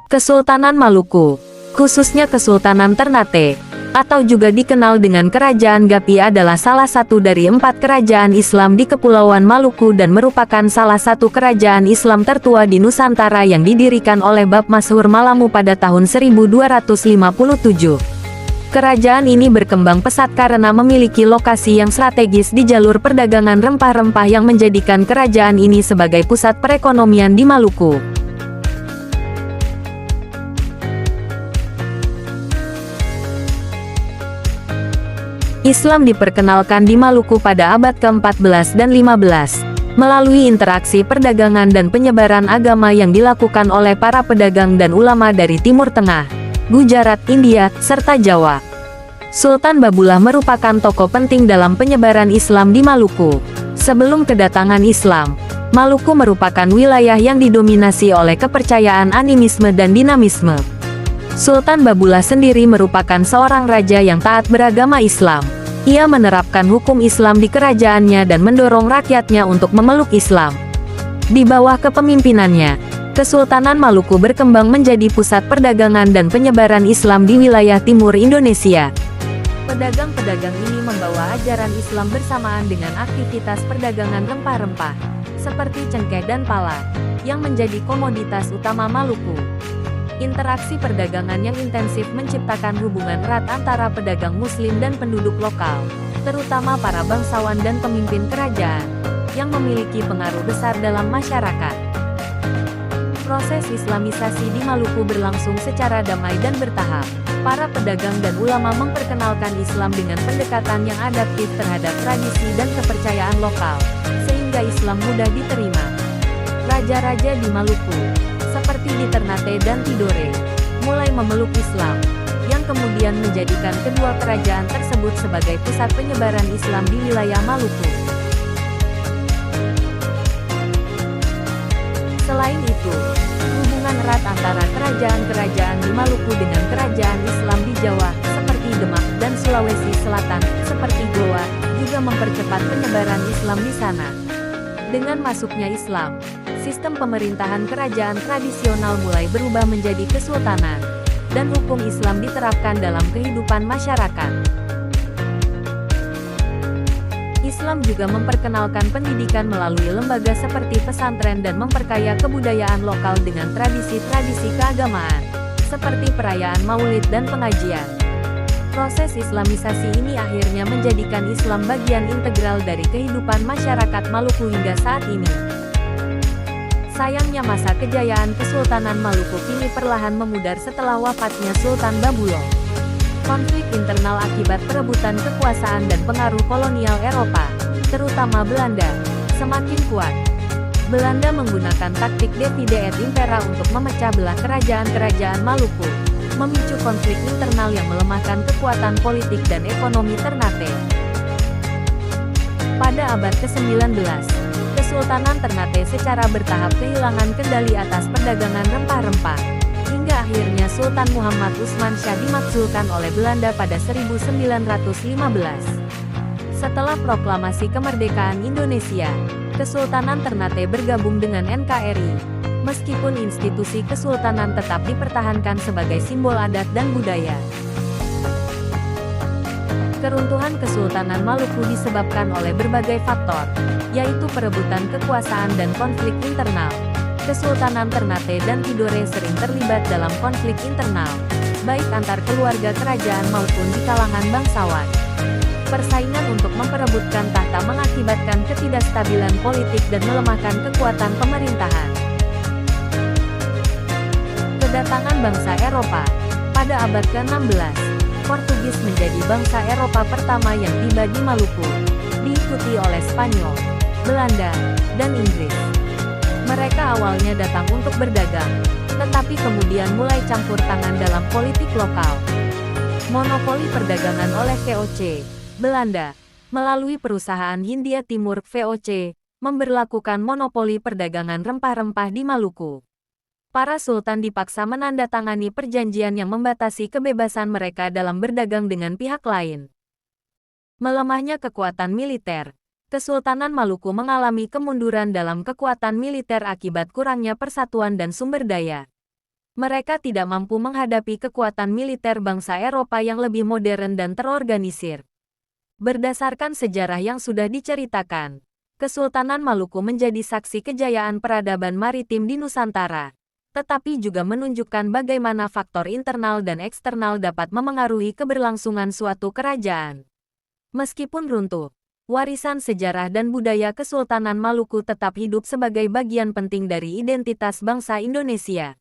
Kesultanan Maluku, khususnya Kesultanan Ternate, atau juga dikenal dengan Kerajaan Gapi adalah salah satu dari 4 kerajaan Islam di Kepulauan Maluku dan merupakan salah satu kerajaan Islam tertua di Nusantara yang didirikan oleh Bab Masyhur Malamu pada tahun 1257. Kerajaan ini berkembang pesat karena memiliki lokasi yang strategis di jalur perdagangan rempah-rempah yang menjadikan kerajaan ini sebagai pusat perekonomian di Maluku. Islam diperkenalkan di Maluku pada abad ke-14 dan 15, melalui interaksi perdagangan dan penyebaran agama yang dilakukan oleh para pedagang dan ulama dari Timur Tengah, Gujarat, India, serta Jawa. Sultan Babulah merupakan tokoh penting dalam penyebaran Islam di Maluku. Sebelum kedatangan Islam, Maluku merupakan wilayah yang didominasi oleh kepercayaan animisme dan dinamisme. Sultan Babulah sendiri merupakan seorang raja yang taat beragama Islam. Ia menerapkan hukum Islam di kerajaannya dan mendorong rakyatnya untuk memeluk Islam. Di bawah kepemimpinannya, Kesultanan Maluku berkembang menjadi pusat perdagangan dan penyebaran Islam di wilayah timur Indonesia. Pedagang-pedagang ini membawa ajaran Islam bersamaan dengan aktivitas perdagangan rempah-rempah, seperti cengkeh dan pala, yang menjadi komoditas utama Maluku. Interaksi perdagangan yang intensif menciptakan hubungan erat antara pedagang muslim dan penduduk lokal, terutama para bangsawan dan pemimpin kerajaan, yang memiliki pengaruh besar dalam masyarakat. Proses Islamisasi di Maluku berlangsung secara damai dan bertahap. Para pedagang dan ulama memperkenalkan Islam dengan pendekatan yang adaptif terhadap tradisi dan kepercayaan lokal, sehingga Islam mudah diterima. Raja-raja di Maluku, seperti di Ternate dan Tidore, mulai memeluk Islam, yang kemudian menjadikan kedua kerajaan tersebut sebagai pusat penyebaran Islam di wilayah Maluku. Selain itu, hubungan erat antara kerajaan-kerajaan di Maluku dengan kerajaan Islam di Jawa, seperti Demak dan Sulawesi Selatan, seperti Goa, juga mempercepat penyebaran Islam di sana. Dengan masuknya Islam, sistem pemerintahan kerajaan tradisional mulai berubah menjadi kesultanan, dan hukum Islam diterapkan dalam kehidupan masyarakat. Islam juga memperkenalkan pendidikan melalui lembaga seperti pesantren dan memperkaya kebudayaan lokal dengan tradisi-tradisi keagamaan, seperti perayaan Maulid dan pengajian. Proses Islamisasi ini akhirnya menjadikan Islam bagian integral dari kehidupan masyarakat Maluku hingga saat ini. Sayangnya masa kejayaan Kesultanan Maluku kini perlahan memudar setelah wafatnya Sultan Babulah. Konflik internal akibat perebutan kekuasaan dan pengaruh kolonial Eropa, terutama Belanda, semakin kuat. Belanda menggunakan taktik divide et impera untuk memecah belah kerajaan-kerajaan Maluku, memicu konflik internal yang melemahkan kekuatan politik dan ekonomi Ternate. Pada abad ke-19, Kesultanan Ternate secara bertahap kehilangan kendali atas perdagangan rempah-rempah, hingga akhirnya Sultan Muhammad Usman Shah dimakzulkan oleh Belanda pada 1915. Setelah proklamasi kemerdekaan Indonesia, Kesultanan Ternate bergabung dengan NKRI, meskipun institusi kesultanan tetap dipertahankan sebagai simbol adat dan budaya. Keruntuhan Kesultanan Maluku disebabkan oleh berbagai faktor, yaitu perebutan kekuasaan dan konflik internal. Kesultanan Ternate dan Tidore sering terlibat dalam konflik internal, baik antar keluarga kerajaan maupun di kalangan bangsawan. Persaingan untuk memperebutkan tahta mengakibatkan ketidakstabilan politik dan melemahkan kekuatan pemerintahan. Kedatangan bangsa Eropa. Pada abad ke-16, Portugis menjadi bangsa Eropa pertama yang tiba di Maluku, diikuti oleh Spanyol, Belanda, dan Inggris. Mereka awalnya datang untuk berdagang, tetapi kemudian mulai campur tangan dalam politik lokal. Monopoli perdagangan oleh VOC, Belanda, melalui perusahaan Hindia Timur VOC, memberlakukan monopoli perdagangan rempah-rempah di Maluku. Para sultan dipaksa menandatangani perjanjian yang membatasi kebebasan mereka dalam berdagang dengan pihak lain. Melemahnya kekuatan militer. Kesultanan Maluku mengalami kemunduran dalam kekuatan militer akibat kurangnya persatuan dan sumber daya. Mereka tidak mampu menghadapi kekuatan militer bangsa Eropa yang lebih modern dan terorganisir. Berdasarkan sejarah yang sudah diceritakan, Kesultanan Maluku menjadi saksi kejayaan peradaban maritim di Nusantara, tetapi juga menunjukkan bagaimana faktor internal dan eksternal dapat memengaruhi keberlangsungan suatu kerajaan. Meskipun runtuh, warisan sejarah dan budaya Kesultanan Maluku tetap hidup sebagai bagian penting dari identitas bangsa Indonesia.